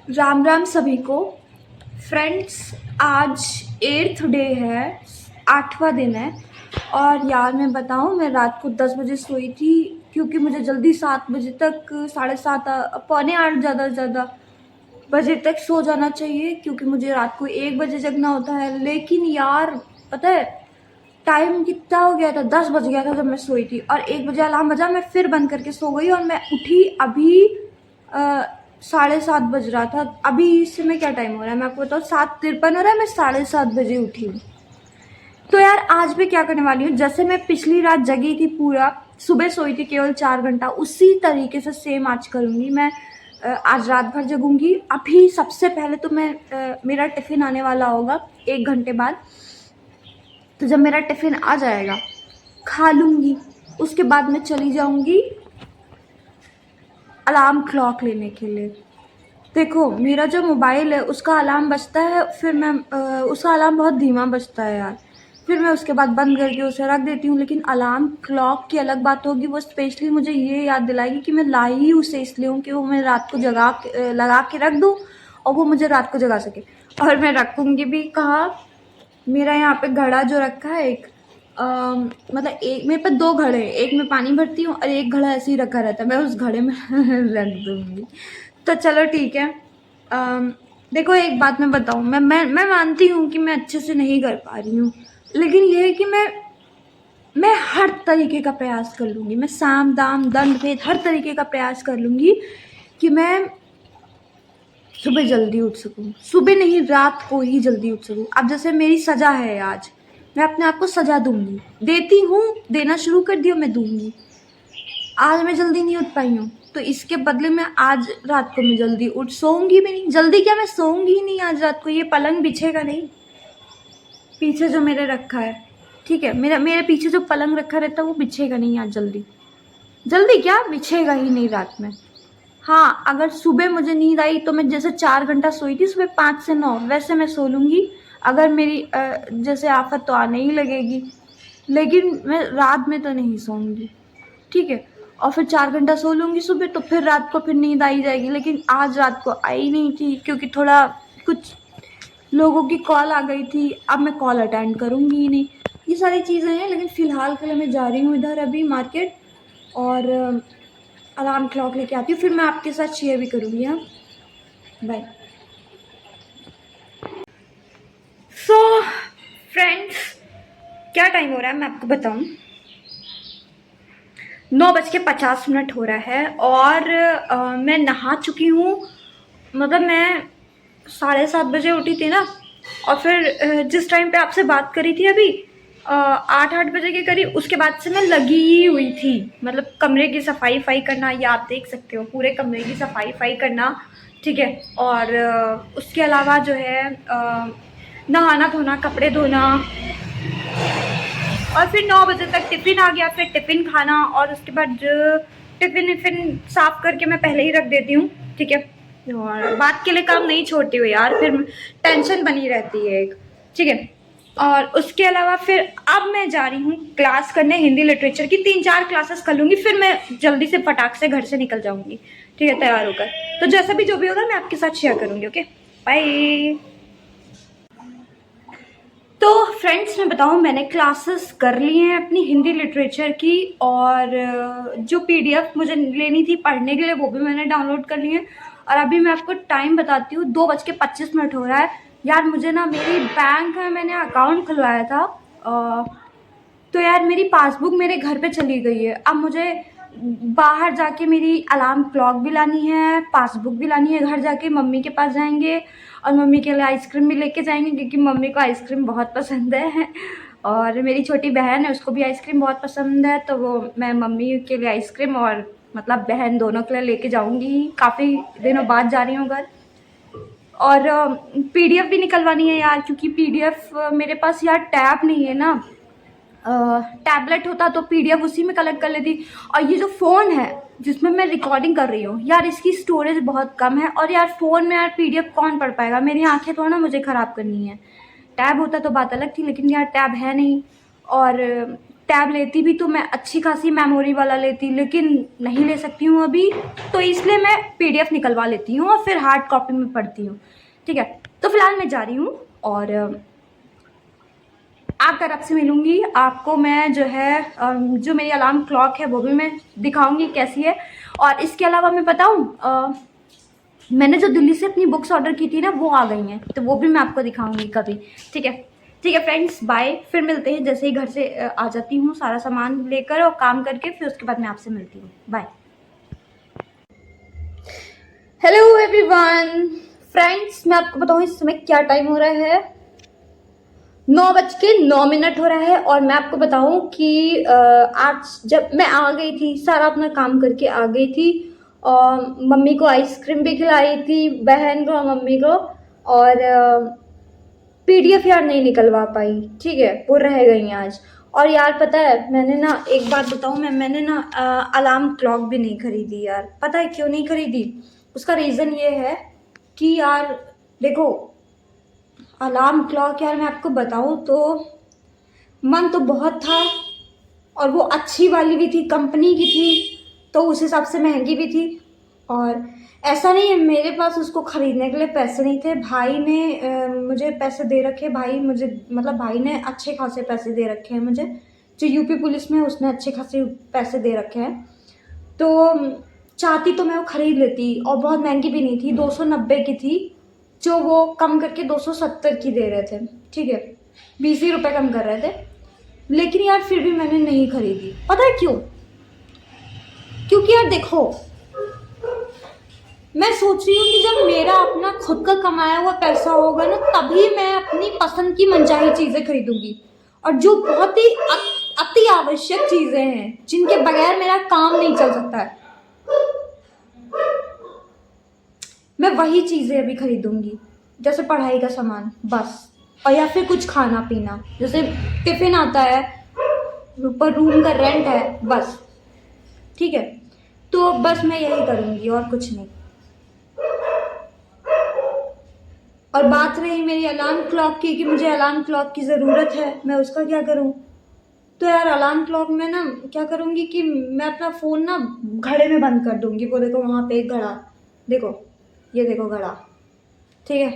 राम राम सभी को। फ्रेंड्स, आज 8th डे है, 8वां दिन है। और यार मैं बताऊं, मैं रात को 10 बजे सोई थी क्योंकि मुझे जल्दी 7 बजे तक, 7:30 पौने 8 ज़्यादा से ज़्यादा बजे तक सो जाना चाहिए, क्योंकि मुझे रात को 1 बजे जगना होता है। लेकिन यार पता है टाइम कितना हो गया था, 10 बज गया था जब मैं सोई थी, और 1 बजे अलार्म बजा, मैं फिर बंद करके सो गई और मैं उठी अभी 7:30 बज रहा था। अभी इस समय क्या टाइम हो रहा है मैं आपको बताऊँ, 7:53 हो रहा है, मैं 7:30 बजे उठी हूँ। तो यार आज मैं क्या करने वाली हूँ, जैसे मैं पिछली रात जगी थी, पूरा सुबह सोई थी केवल 4 घंटा, उसी तरीके से सेम आज करूँगी मैं। आज रात भर जगूंगी। अभी सबसे पहले तो मैं मेरा टिफ़िन आने वाला होगा 1 घंटे बाद। तो जब मेरा टिफ़िन आ जाएगा खा लूँगी, उसके बाद मैं चली जाऊँगी अलार्म क्लॉक लेने के लिए। देखो मेरा जो मोबाइल है उसका अलार्म बजता है, फिर मैं उसका अलार्म बहुत धीमा बजता है यार, फिर मैं उसके बाद बंद करके उसे रख देती हूँ। लेकिन अलार्म क्लॉक की अलग बात होगी, वो स्पेशली मुझे ये याद दिलाएगी कि मैं लाई ही उसे इसलिए हूँ कि वो मैं रात को लगा के रख दूँ और वो मुझे रात को जगा सके। और मैं रखूँगी भी कहाँ, मेरा यहाँ पे घड़ा जो रखा है एक, मतलब एक मेरे पास 2 घड़े हैं, एक में पानी भरती हूँ और एक घड़ा ऐसे ही रखा रहता है, मैं उस घड़े में रख दूँगी। तो चलो ठीक है। देखो एक बात मैं बताऊँ, मैं मानती हूँ कि मैं अच्छे से नहीं कर पा रही हूँ, लेकिन ये है कि मैं हर तरीके का प्रयास कर लूँगी। मैं साम दाम दंड भेद हर तरीके का प्रयास कर लूँगी कि मैं सुबह जल्दी उठ सकूँ। सुबह नहीं, रात को ही जल्दी उठ सकूँ। अब जैसे मेरी सज़ा है आज, मैं अपने आप को सज़ा दूँगी, देती हूँ, देना शुरू कर दिया, मैं दूँगी। आज मैं जल्दी नहीं उठ पाई हूँ, तो इसके बदले में आज रात को मैं जल्दी उठ सोऊंगी भी नहीं। जल्दी क्या, मैं सोऊंगी ही नहीं आज रात को। ये पलंग बिछेगा नहीं, पीछे जो मेरे रखा है, ठीक है, मेरे पीछे जो पलंग रखा रहता है वो बिछेगा नहीं आज जल्दी। जल्दी क्या, बिछेगा ही नहीं रात में। हाँ, अगर सुबह मुझे नींद आई तो मैं जैसे 4 घंटा सोई थी सुबह 5 से 9, वैसे मैं सो लूँगी। अगर मेरी जैसे आफत तो आने ही लगेगी, लेकिन मैं रात में तो नहीं सोऊंगी, ठीक है। और फिर 4 घंटा सो लूँगी सुबह, तो फिर रात को फिर नींद आई जाएगी। लेकिन आज रात को आई नहीं थी क्योंकि थोड़ा कुछ लोगों की कॉल आ गई थी, अब मैं कॉल अटेंड करूँगी ही नहीं। ये सारी चीज़ें हैं, लेकिन फ़िलहाल के लिए मैं जा रही हूँ इधर अभी मार्केट, और अलार्म क्लॉक लेके आती हूँ, फिर मैं आपके साथ शेयर भी करूँगी। हाँ, बाय। सो फ्रेंड्स, क्या टाइम हो रहा है मैं आपको बताऊँ, 9:50 हो रहा है, और मैं नहा चुकी हूँ। मतलब मैं 7:30 बजे उठी थी ना, और फिर जिस टाइम पे आपसे बात करी थी अभी 8 बजे के करीब, उसके बाद से मैं लगी ही हुई थी। मतलब कमरे की सफाई करना, ये आप देख सकते हो, पूरे कमरे की सफाई करना, ठीक है। और उसके अलावा जो है नहाना धोना, कपड़े धोना, और फिर 9 बजे तक टिफ़िन आ गया, फिर टिफ़िन खाना, और उसके बाद टिफ़िन विफ़िन साफ़ करके मैं पहले ही रख देती हूँ, ठीक है। और बात के लिए काम नहीं छोड़ती हूँ यार, फिर टेंशन बनी रहती है एक, ठीक है। और उसके अलावा फिर अब मैं जा रही हूँ क्लास करने, हिंदी लिटरेचर की 3-4 क्लासेस कर लूँगी, फिर मैं जल्दी से फटाक से घर से निकल जाऊँगी, ठीक है, तैयार होकर। तो जैसा भी जो भी होगा मैं आपके साथ शेयर करूँगी। Okay, bye. तो फ्रेंड्स मैं बताऊँ, मैंने क्लासेस कर ली हैं अपनी हिंदी लिटरेचर की, और जो पीडीएफ मुझे लेनी थी पढ़ने के लिए वो भी मैंने डाउनलोड कर ली है। और अभी मैं आपको टाइम बताती हूँ, 2:25 हो रहा है। यार मुझे ना, मेरी बैंक में मैंने अकाउंट खुलवाया था, तो यार मेरी पासबुक मेरे घर पे चली गई है। अब मुझे बाहर जाके मेरी अलार्म क्लॉक भी लानी है, पासबुक भी लानी है, घर जाके मम्मी के पास जाएंगे और मम्मी के लिए आइसक्रीम भी लेके जाएंगे, क्योंकि मम्मी को आइसक्रीम बहुत पसंद है। और मेरी छोटी बहन है, उसको भी आइसक्रीम बहुत पसंद है, तो वो मैं मम्मी के लिए आइसक्रीम और मतलब बहन दोनों के लिए लेके जाऊँगी। काफ़ी दिनों बाद जा रही हूँ घर। और पीडीएफ भी निकलवानी है यार, क्योंकि पीडीएफ मेरे पास यार टैब नहीं है ना। टैबलेट होता तो पीडीएफ उसी में कलेक्ट कर लेती। और ये जो फ़ोन है जिसमें मैं रिकॉर्डिंग कर रही हूँ यार, इसकी स्टोरेज बहुत कम है, और यार फ़ोन में यार पीडीएफ कौन पढ़ पाएगा, मेरी आंखें थोड़ा ना मुझे ख़राब करनी है। टैब होता तो बात अलग थी, लेकिन यार टैब है नहीं। और टैब लेती भी तो मैं अच्छी खासी मेमोरी वाला लेती, लेकिन नहीं ले सकती हूँ अभी, तो इसलिए मैं PDF निकलवा लेती हूँ और फिर हार्ड कॉपी में पढ़ती हूँ। ठीक है, तो फिलहाल मैं जा रही हूँ और आकर आपसे मिलूँगी। आपको मैं जो है जो मेरी अलार्म क्लॉक है वो भी मैं दिखाऊँगी कैसी है। और इसके अलावा मैं बताऊँ, मैंने जो दिल्ली से अपनी बुक्स ऑर्डर की थी ना वो आ गई हैं, तो वो भी मैं आपको दिखाऊंगी कभी। ठीक है, ठीक है फ्रेंड्स, बाय। फिर मिलते हैं जैसे ही घर से आ जाती हूँ सारा सामान लेकर और काम करके, फिर उसके बाद मैं आपसे मिलती हूँ। बाय। Hello everyone. फ्रेंड्स, मैं आपको बताऊँ इस समय क्या टाइम हो रहा है। 9:09 हो रहा है और मैं आपको बताऊं कि आज जब मैं आ गई थी, सारा अपना काम करके आ गई थी और मम्मी को आइसक्रीम भी खिलाई थी, बहन को, मम्मी को, और PDF यार नहीं निकलवा पाई। ठीक है, वो रह गई आज। और यार पता है, मैंने ना एक बात बताऊं, मैंने ना अलार्म क्लॉक भी नहीं खरीदी यार। पता है क्यों नहीं खरीदी? उसका रीज़न ये है कि यार देखो, अलार्म क्लॉक यार मैं आपको बताऊं तो मन तो बहुत था, और वो अच्छी वाली भी थी, कंपनी की थी, तो उस हिसाब से महंगी भी थी। और ऐसा नहीं है मेरे पास उसको ख़रीदने के लिए पैसे नहीं थे, भाई ने मुझे पैसे दे रखे। भाई मुझे, मतलब भाई ने अच्छे खासे पैसे दे रखे हैं मुझे, जो UP पुलिस में है उसने अच्छे खासे पैसे दे रखे हैं। तो चाहती तो मैं वो ख़रीद लेती, और बहुत महंगी भी नहीं थी, 290 की थी, जो वो कम करके 270 की दे रहे थे। ठीक है, 20 ही रुपये कम कर रहे थे, लेकिन यार फिर भी मैंने नहीं खरीदी। पता है क्यों? क्योंकि यार देखो, मैं सोच रही हूँ कि जब मेरा अपना खुद का कमाया हुआ पैसा होगा ना, तभी मैं अपनी पसंद की मनचाही चीज़ें खरीदूंगी, और जो बहुत ही अति आवश्यक चीज़ें हैं, जिनके बगैर मेरा काम नहीं चल सकता है, मैं वही चीज़ें अभी खरीदूंगी। जैसे पढ़ाई का सामान बस, और या फिर कुछ खाना पीना, जैसे टिफ़िन आता है, ऊपर रूम का रेंट है, बस। ठीक है, तो बस मैं यही करूँगी और कुछ नहीं। और बात रही मेरी अलार्म क्लॉक की कि मुझे अलार्म क्लॉक की ज़रूरत है, मैं उसका क्या करूँ? तो यार अलार्म क्लॉक में ना क्या करूँगी कि मैं अपना फ़ोन ना घड़े में बंद कर दूँगी। वो देखो वहाँ पे एक घड़ा, देखो, ये देखो घड़ा, ठीक है?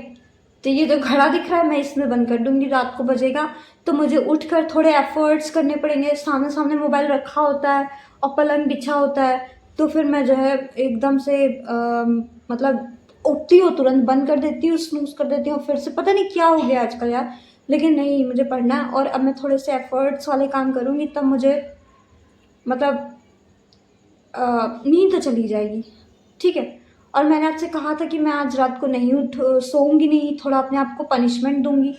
तो ये जो घड़ा दिख रहा है मैं इसमें बंद कर दूँगी। रात को बजेगा तो मुझे उठकर थोड़े एफ़र्ट्स करने पड़ेंगे। सामने सामने मोबाइल रखा होता है और पलंग बिछा होता है, तो फिर मैं जो है एकदम से मतलब उठती हूँ, तुरंत बंद कर देती हूँ, स्नूज़ कर देती हूँ, फिर से पता नहीं क्या हो गया आजकल यार। लेकिन नहीं, मुझे पढ़ना है और अब मैं थोड़े से एफ़र्ट्स वाले काम करूँगी, तब मुझे मतलब नींद तो चली जाएगी। ठीक है, और मैंने आपसे कहा था कि मैं आज रात को नहीं सोऊंगी नहीं, थोड़ा अपने आप को पनिशमेंट दूंगी।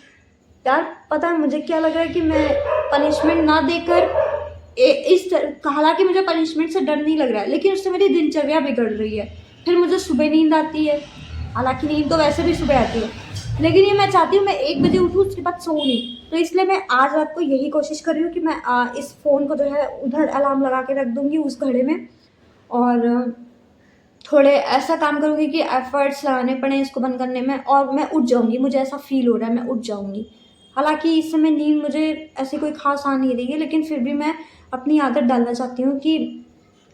यार पता है मुझे क्या लग रहा है कि मैं पनिशमेंट ना देकर हालांकि मुझे पनिशमेंट से डर नहीं लग रहा है, लेकिन उससे मेरी दिनचर्या बिगड़ रही है। फिर मुझे सुबह नींद आती है, हालांकि नींद तो वैसे भी सुबह आती है, लेकिन ये मैं चाहती हूँ मैं 1 बजे उठूँ, उसके बाद सोऊं नहीं। तो इसलिए मैं आज रात को यही कोशिश कर रही हूँ कि मैं इस फ़ोन को जो है उधर अलार्म लगा के रख दूँगी उस घड़े में, और थोड़े ऐसा काम करूँगी कि एफ़र्ट्स लगाने पड़ें इसको बंद करने में, और मैं उठ जाऊँगी। मुझे ऐसा फ़ील हो रहा है मैं उठ जाऊँगी। हालाँकि इस समय नींद मुझे ऐसी कोई ख़ास आ नहीं रही है, लेकिन फिर भी मैं अपनी आदत डालना चाहती हूँ कि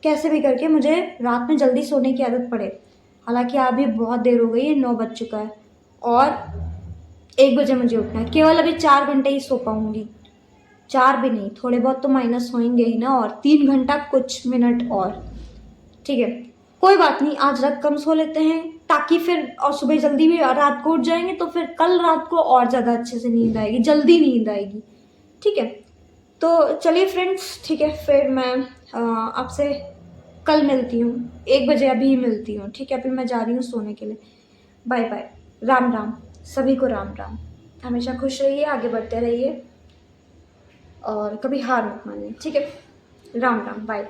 कैसे भी करके मुझे रात में जल्दी सोने की आदत पड़े। हालाँकि अभी बहुत देर हो गई है, 9 बज चुका है और 1 बजे मुझे उठना है। केवल अभी 4 घंटे ही सो पाऊँगी। 4 भी नहीं, थोड़े बहुत तो माइनस होएँगे ही ना, और 3 घंटा कुछ मिनट और। ठीक है, कोई बात नहीं, आज रात कम सो लेते हैं ताकि फिर और सुबह जल्दी भी रात को उठ जाएंगे, तो फिर कल रात को और ज़्यादा अच्छे से नींद आएगी, जल्दी नींद आएगी। ठीक है, तो चलिए फ्रेंड्स, ठीक है, फिर मैं आपसे कल मिलती हूँ, 1 बजे अभी ही मिलती हूँ। ठीक है, अभी मैं जा रही हूँ सोने के लिए। बाय बाय, राम राम, सभी को राम राम। हमेशा खुश रहिए, आगे बढ़ते रहिए और कभी हार मत मानिए। ठीक है, राम राम, बाय।